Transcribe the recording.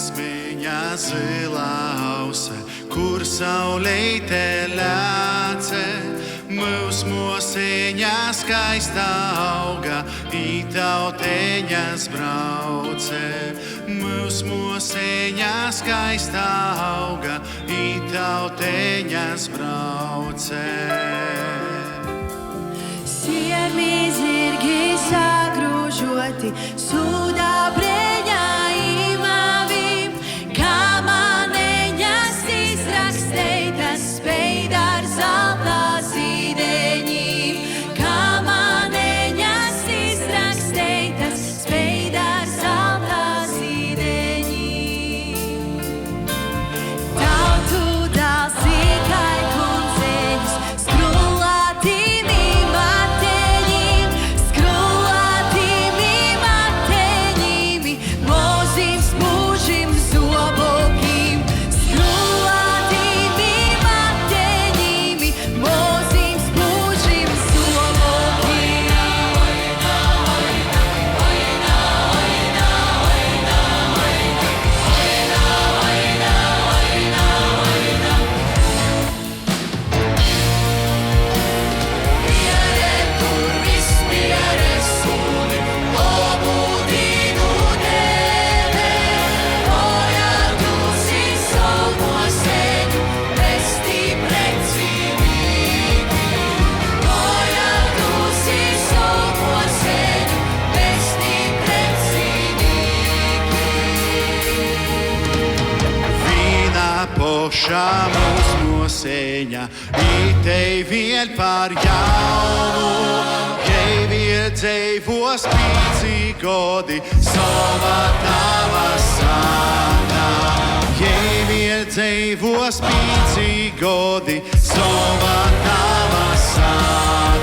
asmeņa zilā ause, kur sauleite lēce. Mūs mūseņa skaistā auga, I tauteņas brauce. Mūs mūseņa skaistā auga, I tauteņas brauce. Siemi zirgi sagrūžoti, sudabrēņa imavim, kamaneņas izraksteitas speid ar zelta zīdeņim. Kamaneņas izraksteitas speid ar zelta zīdeņim. Tautu dāls tikai kundzēņus, skrulātīm mateņiem, skrulātīm mateņiem, mūžim spūžim zobokim. Skrulātīm mateņiem, mūžim spūžim zobokim. Miere, kur viss miere suni, obudinu deve. Moja dusi savu seņu, vesti precīvīgi. Moja dusi savu seņu, vesti precīvīgi. Vīna pošā mūs mūseņa, I tei viel par jaunu. Jei viel dzīvos 5 godi, sova tava sāta. Jei viel dzīvos 5 godi, sova tava sāta.